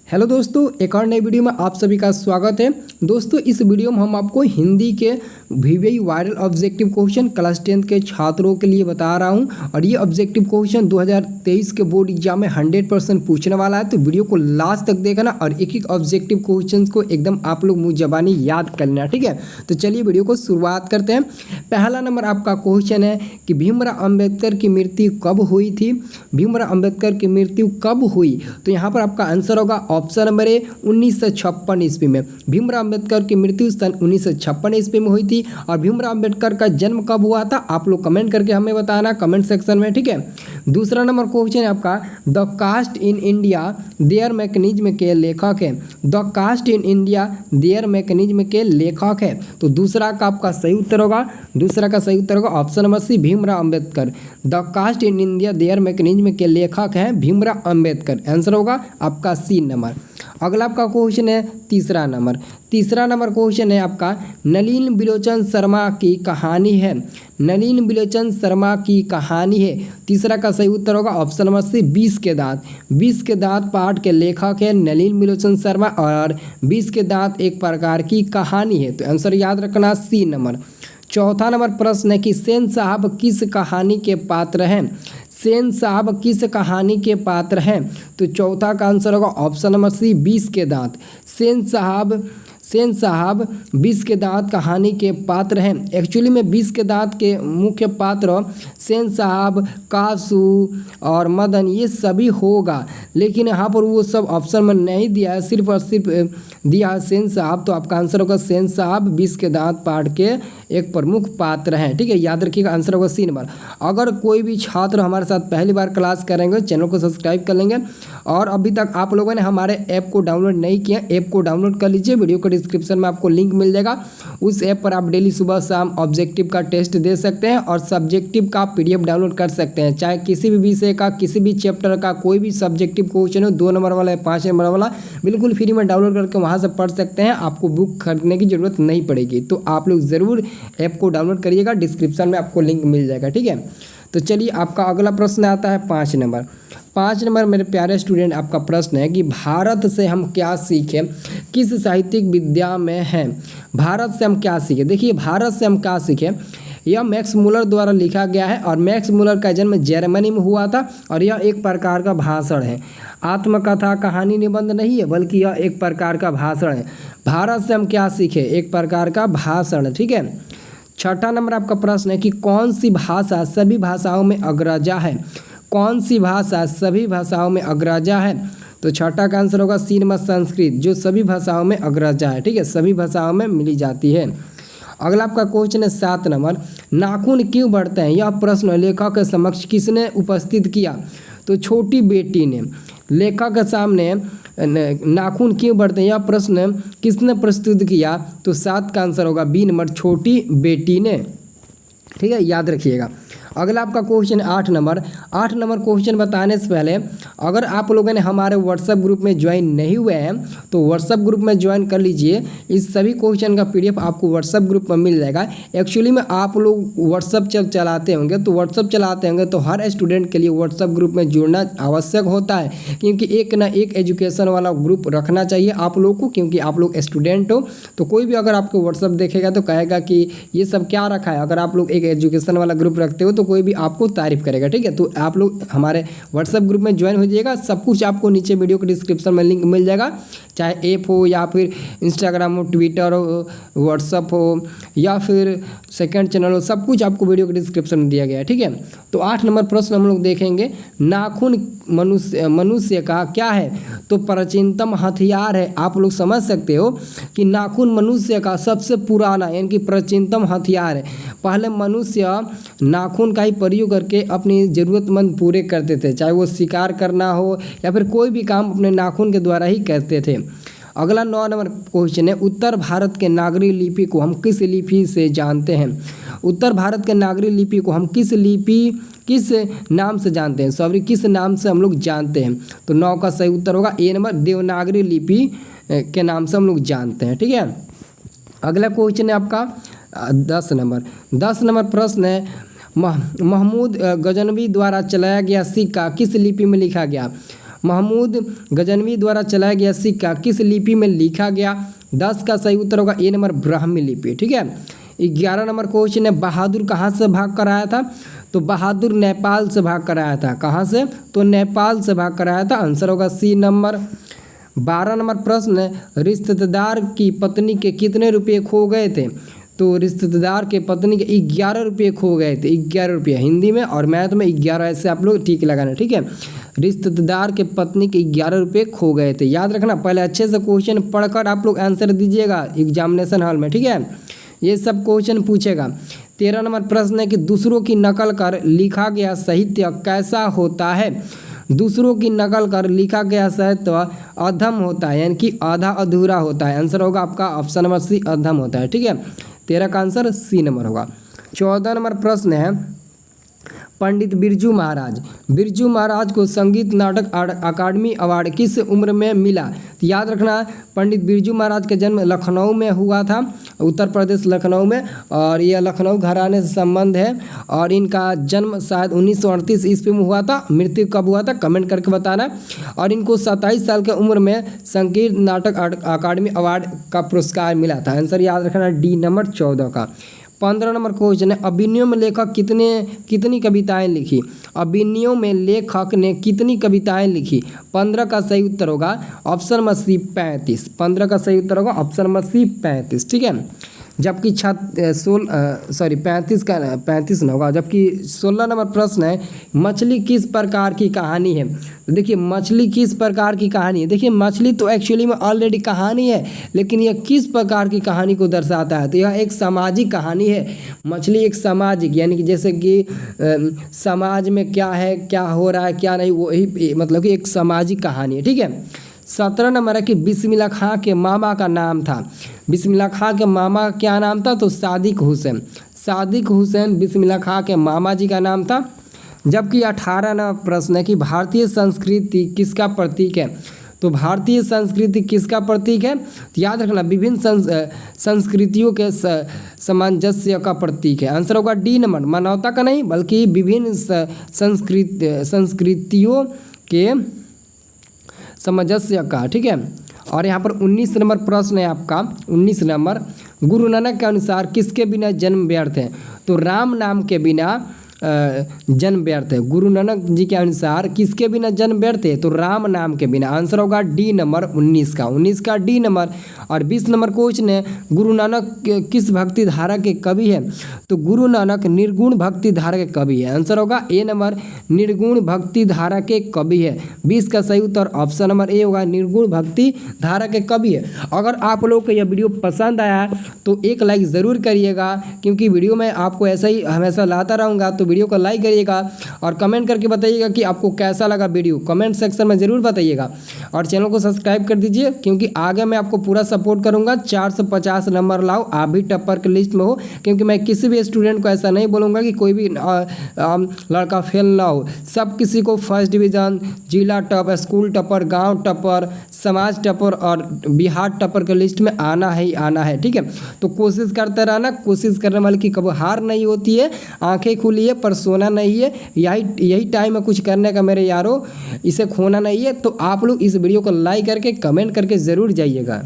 Hello दोस्तों, एक और नई वीडियो में आप सभी का स्वागत है। दोस्तों, इस वीडियो में हम आपको हिंदी के VVI viral objective question class 10 के छात्रों के लिए बता रहा हूं और ये ऑब्जेक्टिव क्वेश्चन 2023 के बोर्ड एग्जाम में 100% पूछने वाला है। तो वीडियो को लास्ट तक देखना और एक एक ऑब्जेक्टिव क्वेश्चन को एकदम आप लोग मुँह जबानी याद कर लेना, ठीक है। तो चलिए वीडियो को शुरुआत करते हैं। पहला नंबर आपका क्वेश्चन है कि भीमराव अम्बेडकर की मृत्यु कब हुई थी। भीमराव अम्बेडकर की मृत्यु कब हुई, तो यहाँ पर आपका आंसर होगा ऑप्शन नंबर ए 1956 ईस्वी में। भीमराव अम्बेडकर की मृत्यु सन 1956 ईस्वी में हुई थी। और भीमराव अम्बेडकर का जन्म कब हुआ था, आप लोग कमेंट करके हमें बताना कमेंट सेक्शन में, ठीक है। दूसरा नंबर क्वेश्चन है आपका the caste in India their mechanism के लेखक है। The caste in India their mechanism के लेखक है। तो दूसरा का आपका सही उत्तर होगा, दूसरा का सही उत्तर होगा option number C Bhimrao Ambedkar. The caste in India their mechanism के लेखक हैं भीमराव अम्बेडकर। आंसर होगा आपका सी नंबर। अगला आपका क्वेश्चन है तीसरा नंबर क्वेश्चन है आपका नलिन बिलोचन शर्मा की कहानी है। नलिन बिलोचन शर्मा की कहानी है। तीसरा का सही उत्तर होगा ऑप्शन नंबर सी 20 के दांत। 20 के दांत पाठ के लेखक है नलिन बिलोचन शर्मा और 20 के दांत एक प्रकार की कहानी है। तो आंसर याद रखना सी नंबर। चौथा नंबर प्रश्न है कि सेन साहब किस कहानी के पात्र हैं। सेन साहब किस कहानी के पात्र हैं। तो चौथा का आंसर होगा ऑप्शन नंबर सी 20 के दांत। सेन साहब 20 के दांत कहानी के पात्र हैं। एक्चुअली में 20 के दांत के मुख्य पात्र सेन साहब, कासू और मदन ये सभी होगा, लेकिन यहाँ पर वो सब ऑप्शन में नहीं दिया है, सिर्फ और सिर्फ दिया है सेन साहब। तो आपका आंसर होगा सेन साहब 20 के दांत पाठ के एक प्रमुख पात्र हैं, ठीक है। याद रखिएगा आंसर होगा सी नंबर। अगर कोई भी छात्र हमारे साथ पहली बार क्लास करेंगे चैनल को सब्सक्राइब कर लेंगे और अभी तक आप लोगों ने हमारे ऐप को डाउनलोड नहीं किया, ऐप को डाउनलोड कर लीजिए। वीडियो के डिस्क्रिप्शन में आपको लिंक मिल जाएगा। उस ऐप पर आप डेली सुबह शाम ऑब्जेक्टिव का टेस्ट दे सकते हैं और सब्जेक्टिव का PDF डाउनलोड कर सकते हैं। चाहे किसी भी विषय का, किसी भी चैप्टर का कोई भी सब्जेक्टिव क्वेश्चन हो, 2 नंबर वाला या 5 नंबर वाला, बिल्कुल फ्री में डाउनलोड करके वहाँ से पढ़ सकते हैं। आपको बुक खरीदने की जरूरत नहीं पड़ेगी। तो आप लोग ज़रूर ऐप को डाउनलोड करिएगा, डिस्क्रिप्शन में आपको लिंक मिल जाएगा, ठीक है। तो चलिए आपका अगला प्रश्न आता है 5 नंबर मेरे प्यारे स्टूडेंट, आपका प्रश्न है कि भारत से हम क्या सीखें, किस साहित्यिक विद्या में है। भारत से हम क्या सीखें। देखिए भारत से हम क्या सीखें, यह मैक्स मुलर द्वारा लिखा गया है और मैक्स मुलर का जन्म जर्मनी में हुआ था और यह एक प्रकार का भाषण है। आत्मकथा, कहानी, निबंध नहीं है, बल्कि यह एक प्रकार का भाषण है। भारत से हम क्या सीखें, एक प्रकार का भाषण, ठीक है। छठा नंबर आपका प्रश्न है कि कौन सी भाषा सभी भाषाओं में अग्रजा है। कौन सी भाषा सभी भाषाओं में अग्रजा है। तो छठा का आंसर होगा सी नंबर संस्कृत, जो सभी भाषाओं में अग्रजा है, ठीक है, सभी भाषाओं में मिली जाती है। अगला आपका क्वेश्चन है 7 नंबर, नाखून क्यों बढ़ते हैं। यह प्रश्न लेखक के समक्ष किसने उपस्थित किया। तो छोटी बेटी ने लेखक के सामने नाखून क्यों बढ़ते हैं यह प्रश्न किसने प्रस्तुत किया। तो 7 का आंसर होगा बी नंबर, छोटी बेटी ने, ठीक है, याद रखिएगा। अगला आपका क्वेश्चन 8 नंबर क्वेश्चन बताने से पहले अगर आप लोगों ने हमारे व्हाट्सएप ग्रुप में ज्वाइन नहीं हुए हैं तो व्हाट्सएप ग्रुप में ज्वाइन कर लीजिए। इस सभी क्वेश्चन का PDF आपको व्हाट्सएप ग्रुप में मिल जाएगा। एक्चुअली में आप लोग व्हाट्सएप चलाते होंगे तो हर स्टूडेंट के लिए व्हाट्सएप ग्रुप में जुड़ना आवश्यक होता है, क्योंकि एक ना एक एजुकेशन वाला ग्रुप रखना चाहिए आप लोग को, क्योंकि आप लोग स्टूडेंट हो। तो कोई भी अगर आपको व्हाट्सएप देखेगा तो कहेगा कि ये सब क्या रखा है। अगर आप लोग एक एजुकेशन वाला ग्रुप रखते हो तो कोई भी आपको तारीफ करेगा, ठीक है। तो आप लोग हमारे व्हाट्सएप ग्रुप में ज्वाइन हो जाइएगा। सब कुछ आपको नीचे वीडियो के डिस्क्रिप्शन में लिंक मिल जाएगा, चाहे ऐप हो या फिर इंस्टाग्राम हो, ट्विटर हो, व्हाट्सएप हो या फिर सेकंड चैनल हो, सब कुछ आपको वीडियो के डिस्क्रिप्शन में दिया गया है, ठीक है। तो 8 नंबर प्रश्न हम लोग देखेंगे, नाखून मनुष्य का क्या है। तो प्राचीनतम हथियार है। आप लोग समझ सकते हो कि नाखून मनुष्य का सबसे पुराना यानी कि प्राचीनतम हथियार है। पहले मनुष्य नाखून का ही प्रयोग करके अपनी ज़रूरतमंद पूरे करते थे, चाहे वो शिकार करना हो या फिर कोई भी काम अपने नाखून के द्वारा ही करते थे। अगला 9 नंबर क्वेश्चन है, उत्तर भारत के नागरी लिपि को हम किस लिपि से जानते हैं। उत्तर भारत के नागरी लिपि को हम किस नाम से जानते हैं, किस नाम से हम लोग जानते हैं। तो 9 का सही उत्तर होगा ए नंबर, देवनागरी लिपि के नाम से हम लोग जानते हैं, ठीक है। अगला क्वेश्चन है आपका 10 नंबर प्रश्न है, महमूद गजनवी द्वारा चलाया गया सिक्का किस लिपि में लिखा गया। महमूद गजनवी द्वारा चलाया गया सिक्का किस लिपि में लिखा गया? 10 का सही उत्तर होगा ए नंबर ब्राह्मी लिपि। ठीक है। 11 नंबर क्वेश्चन है, बहादुर कहाँ से भाग कर आया था? तो बहादुर नेपाल से भाग कर आया था। कहाँ से? तो नेपाल से भाग कर आया था। आंसर होगा सी नंबर। 12 नंबर प्रश्न है, रिश्तेदार की पत्नी के कितने रुपये खो गए थे? तो रिश्तेदार के पत्नी के 11 रुपये खो गए थे। 11 रुपये हिंदी में और मैथ में 11, ऐसे आप लोग ठीक लगाना। ठीक है। रिश्तेदार के पत्नी के 11 रुपये खो गए थे। याद रखना, पहले अच्छे से क्वेश्चन पढ़कर आप लोग आंसर दीजिएगा एग्जामिनेशन हॉल में। ठीक है। ये सब क्वेश्चन पूछेगा। 13 नंबर प्रश्न है कि दूसरों की नकल कर लिखा गया साहित्य कैसा होता है? दूसरों की नकल कर लिखा गया साहित्य अधम होता है, यानी कि आधा अधूरा होता है। आंसर होगा आपका ऑप्शन नंबर सी, अधम होता है। ठीक है। 13 का आंसर सी नंबर होगा। 14 नंबर प्रश्न है, पंडित बिरजू महाराज को संगीत नाटक अकादमी अवार्ड किस उम्र में मिला? तो याद रखना, पंडित बिरजू महाराज का जन्म लखनऊ में हुआ था, उत्तर प्रदेश लखनऊ में, और यह लखनऊ घराने से संबंध है। और इनका जन्म शायद 1938 ईस्वी में हुआ था। मृत्यु कब हुआ था कमेंट करके बताना। और इनको 27 साल की उम्र में संगीत नाटक अकादमी अवार्ड का पुरस्कार मिला था। आंसर याद रखना डी नंबर 14 का। 15 नंबर क्वेश्चन है, अभिनयों में लेखक कितनी कविताएं लिखी? अभिनयों में लेखक ने कितनी कविताएं लिखी? 15 का सही उत्तर होगा ऑप्शन नंबर सी 35। 15 का सही उत्तर होगा ऑप्शन नंबर सी 35। ठीक है। जबकि 35 न होगा। जबकि 16 नंबर प्रश्न है, मछली किस प्रकार की कहानी है? तो देखिए, मछली किस प्रकार की कहानी है? देखिए, मछली तो एक्चुअली में ऑलरेडी कहानी है, लेकिन यह किस प्रकार की कहानी को दर्शाता है? तो यह एक सामाजिक कहानी है। मछली एक सामाजिक, यानी कि जैसे कि समाज में क्या है, क्या हो रहा है, क्या नहीं, वही मतलब कि एक सामाजिक कहानी है। ठीक है। 17 नंबर है कि बिस्मिल्लाह खां के मामा का नाम था। बिस्मिल्लाह खां के मामा का क्या नाम था? तो सादिक हुसैन। सादिक हुसैन बिस्मिल्लाह खां के मामा जी का नाम था। जबकि 18 नंबर प्रश्न है कि भारतीय संस्कृति किसका प्रतीक है? तो भारतीय संस्कृति किसका प्रतीक है? तो याद रखना, विभिन्न संस्कृतियों के सामंजस्य का प्रतीक है। आंसर होगा डी नंबर, मानवता का नहीं बल्कि विभिन्न संस्कृतियों के सामंजस्य का। ठीक है। और यहाँ पर 19 नंबर प्रश्न है आपका। 19 नंबर, गुरु नानक के अनुसार किसके बिना जन्म व्यर्थ है? तो राम नाम के बिना जन्म व्यर्थ है। गुरु नानक जी के अनुसार किसके बिना जन्म व्यर्थ है? तो राम नाम के बिना। आंसर होगा डी नंबर 19 का। 19 का डी नंबर। और 20 नंबर क्वेश्चन है, गुरु नानक किस भक्ति धारा के कवि है? तो गुरु नानक निर्गुण भक्ति धारा के कवि है। आंसर होगा ए नंबर, निर्गुण भक्ति धारा के कवि है। 20 का सही उत्तर ऑप्शन नंबर ए होगा, निर्गुण भक्ति धारा के कवि है। अगर आप लोगों को यह वीडियो पसंद आया तो एक लाइक ज़रूर करिएगा, क्योंकि वीडियो में आपको ऐसा ही हमेशा लाता रहूँगा। तो वीडियो को लाइक करिएगा और कमेंट करके बताइएगा कि आपको कैसा लगा वीडियो, कमेंट सेक्शन में ज़रूर बताइएगा। और चैनल को सब्सक्राइब कर दीजिए, क्योंकि आगे मैं आपको पूरा सपोर्ट करूंगा। 450 नंबर लाओ, आप भी टॉपर की लिस्ट में हो, क्योंकि मैं किसी भी स्टूडेंट को ऐसा नहीं बोलूँगा कि कोई भी लड़का फेल ना हो। सब किसी को फर्स्ट डिवीज़न, जिला टॉप, स्कूल टॉपर, गाँव टॉपर, समाज टॉपर और बिहार टॉपर के लिस्ट में आना ही आना है। ठीक है। तो कोशिश करते रहना, कोशिश करने वाले की कभी हार नहीं होती है। आंखें खुली है पर सोना नहीं है। यही टाइम है कुछ करने का मेरे यारों, इसे खोना नहीं है। तो आप लोग इस वीडियो को लाइक करके कमेंट करके ज़रूर जाइएगा।